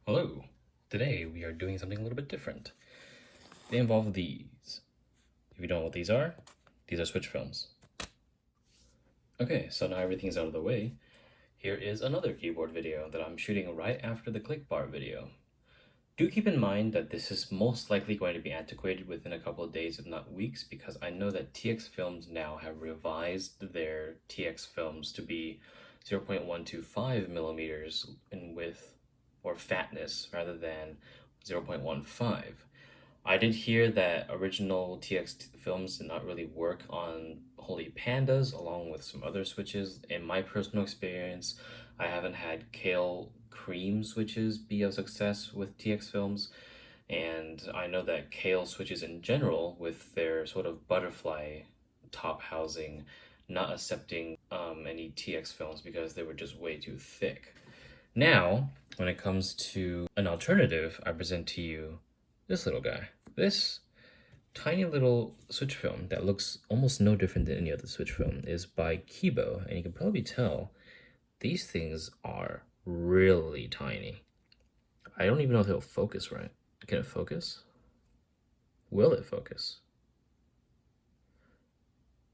Hello. Today we are doing something a little bit different. They involve these. If you don't know what these are switch films. Okay, so now everything's out of the way. Here is another keyboard video that I'm shooting right after the Clickbar video. Do keep in mind that this is most likely going to be antiquated within a couple of days, if not weeks, because I know that TX Films now have revised their TX films to be 0.125 millimeters in width or fatness rather than 0.15. I did hear that original TX films did not really work on Holy Pandas along with some other switches. In my personal experience, I haven't had Kailh cream switches be a success with TX films, and I know that Kailh switches in general, with their sort of butterfly top housing, not accepting any TX films because they were just way too thick. Now, when it comes to an alternative, I present to you this little guy. This tiny little switch film that looks almost no different than any other switch film is by KeBo, and you can probably tell these things are really tiny. I don't even know if it'll focus right. Can it focus? Will it focus?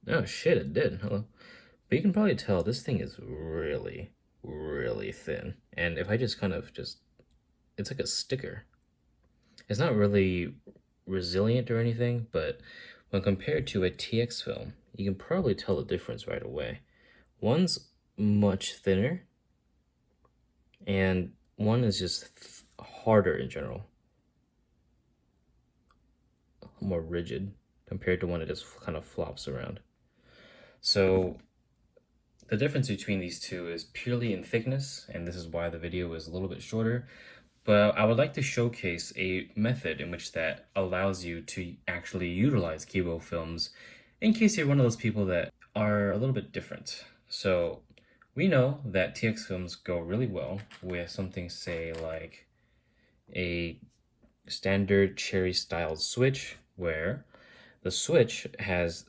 Oh shit, it did. Hello. But you can probably tell this thing is really, really thin. And if I just it's like a sticker. It's not really resilient or anything, but when compared to a TX film, you can probably tell the difference right away. One's much thinner, and one is just harder in general, more rigid compared to one that just kind of flops around. So the difference between these two is purely in thickness, and this is why the video is a little bit shorter. But I would like to showcase a method in which that allows you to actually utilize KeBo films in case you're one of those people that are a little bit different. So we know that TX films go really well with something, say, like a standard cherry styled switch, where the switch has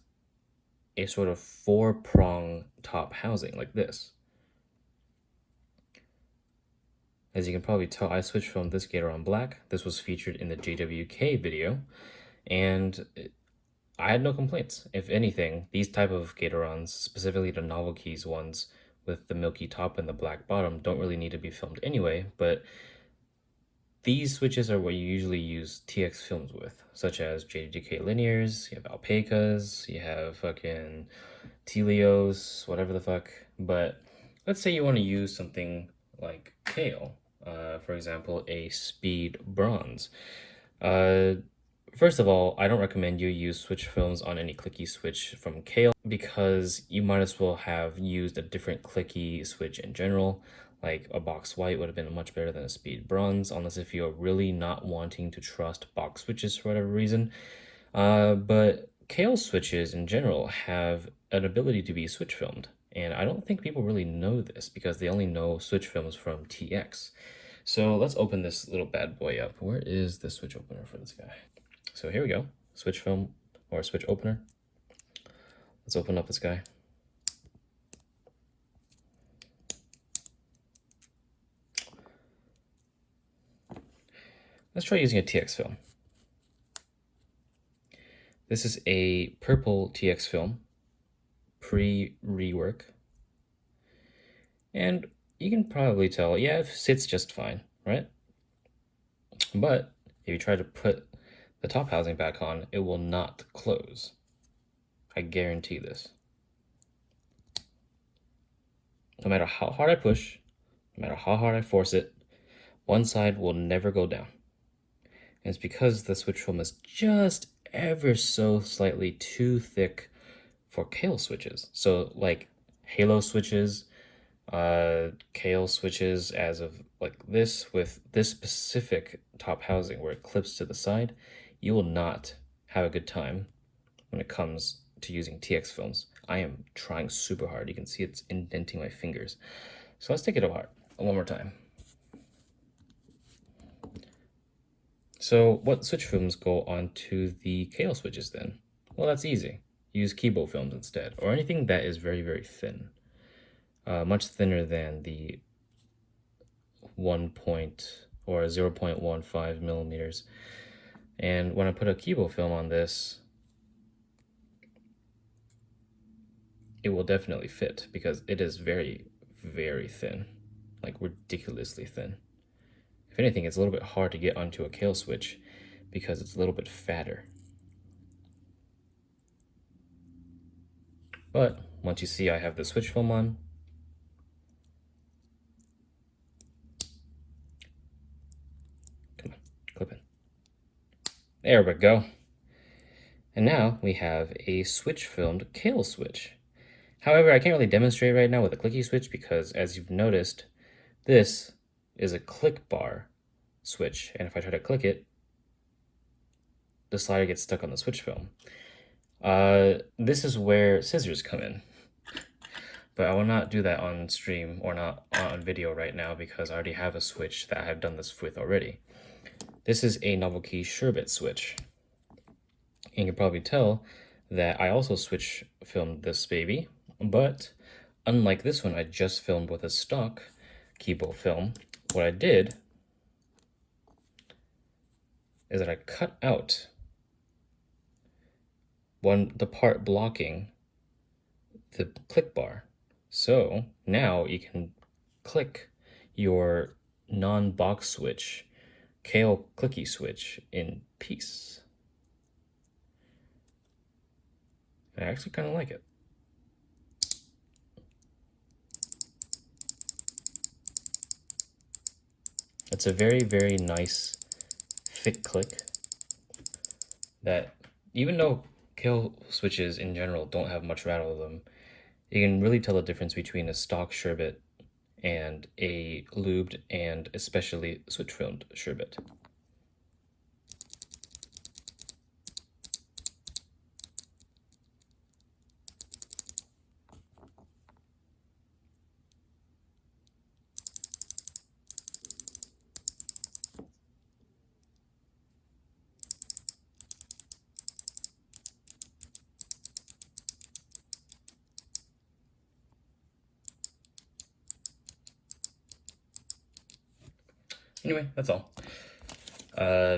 a sort of 4-prong top housing like this. As you can probably tell, I switched from this Gatoron Black. This was featured in the JWK video, and I had no complaints. If anything, these type of Gatorons, specifically the Novel Keys ones with the milky top and the black bottom, don't really need to be filmed anyway, but these switches are what you usually use TX films with, such as JWK linears, you have alpacas, you have fucking Telios, whatever the fuck. But let's say you want to use something like Kailh, for example, a speed bronze. First of all, I don't recommend you use switch films on any Clicky switch from Kailh, because you might as well have used a different Clicky switch in general. Like a box white would have been much better than a speed bronze, unless if you're really not wanting to trust box switches for whatever reason. But Kailh switches in general have an ability to be switch filmed, and I don't think people really know this because they only know switch films from TX. So let's open this little bad boy up. Where is the switch opener for this guy? So here we go, switch film or switch opener. Let's open up this guy. Let's try using a TX film. This is a purple TX film, pre-rework. And you can probably tell, yeah, it sits just fine, right? But if you try to put the top housing back on, it will not close. I guarantee this. No matter how hard I push, no matter how hard I force it, one side will never go down. And it's because the switch film is just ever so slightly too thick for Kailh switches. So like Halo switches, Kailh switches as of like this, with this specific top housing where it clips to the side, you will not have a good time when it comes to using TX films. I am trying super hard. You can see it's indenting my fingers. So let's take it apart one more time. So what switch films go onto the Kailh switches then? Well, that's easy. Use KeBo films instead, or anything that is very, very thin. Much thinner than the 1. or 0.15 millimeters. And when I put a KeBo film on this, it will definitely fit because it is very, very thin, like ridiculously thin. If anything, it's a little bit hard to get onto a Kailh switch because it's a little bit fatter. But once you see I have the switch film on, come on, clip in. There we go. And now we have a switch filmed Kailh switch. However, I can't really demonstrate right now with a Clicky switch because, as you've noticed, this is a Clickbar switch, and if I try to click it, the slider gets stuck on the switch film. This is where scissors come in, but I will not do that on stream or not on video right now because I already have a switch that I have done this with already. This is a Novelty Sherbet switch. And you can probably tell that I also switch filmed this baby, but unlike this one I just filmed with a stock KeBo film, what I did is that I cut out the part blocking the click bar. So now you can click your non-box switch Kailh Clicky switch in peace. I actually kind of like it. It's a very, very nice thick click that, even though Kailh switches in general don't have much rattle to them, you can really tell the difference between a stock Sherbet and a lubed and especially switch filmed Sherbet. Anyway, that's all.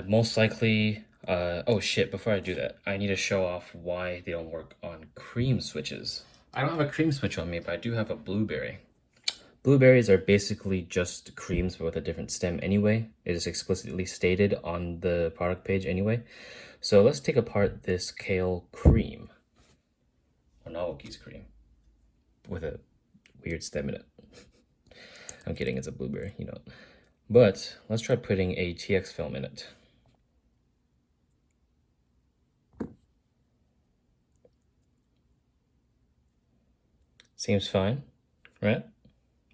Most likely, oh shit, before I do that, I need to show off why they don't work on cream switches. I don't have a cream switch on me, but I do have a blueberry. Blueberries are basically just creams but with a different stem anyway. It is explicitly stated on the product page anyway. So let's take apart this Kailh cream, or Novelty's cream, with a weird stem in it. I'm kidding, it's a blueberry, you know. But let's try putting a TX film in it. Seems fine, right?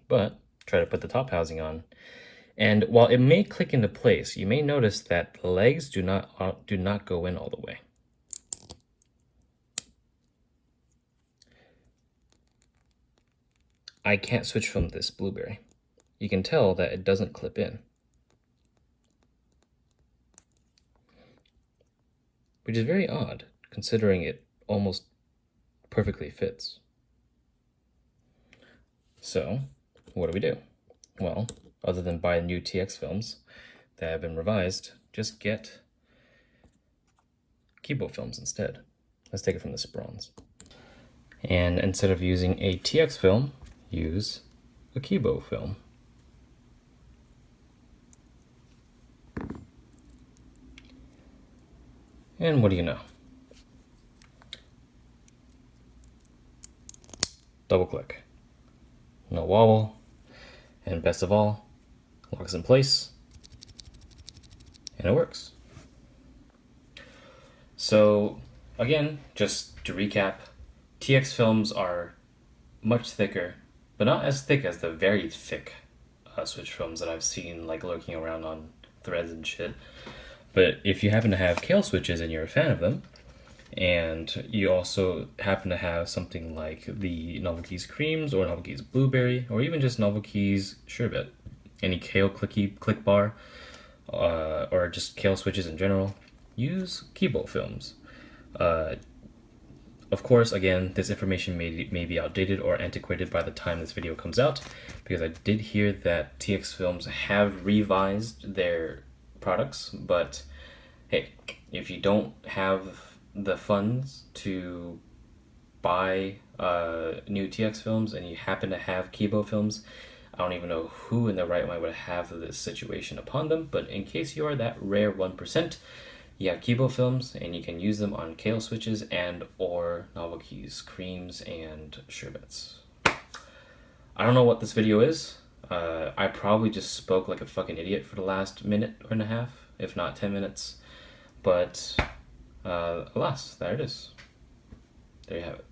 But try to put the top housing on. And while it may click into place, you may notice that the legs do not go in all the way. I can't switch from this blueberry. You can tell that it doesn't clip in, which is very odd considering it almost perfectly fits. So what do? Well, other than buy new TX films that have been revised, just get KeBo films instead. Let's take it from this bronze. And instead of using a TX film, use a KeBo film. And what do you know? Double click. No wobble. And best of all, locks in place. And it works. So again, just to recap, TX films are much thicker, but not as thick as the very thick switch films that I've seen like lurking around on threads and shit. But if you happen to have Kailh switches and you're a fan of them, and you also happen to have something like the Novelty's creams or Novelty's blueberry, or even just Novelty's Sherbet, any Kailh Clickbar, or just Kailh switches in general, use KeBo films. Of course, again, this information may be outdated or antiquated by the time this video comes out, because I did hear that TX Films have revised their products, but hey, if you don't have the funds to buy new TX films and you happen to have KeBo films, I don't even know who in their right mind would have this situation upon them, but in case you are that rare 1%, you have KeBo films and you can use them on Kailh switches and or novel keys, creams, and sherbets. I don't know what this video is. I probably just spoke like a fucking idiot for the last minute and a half, if not 10 minutes. But alas, there it is. There you have it.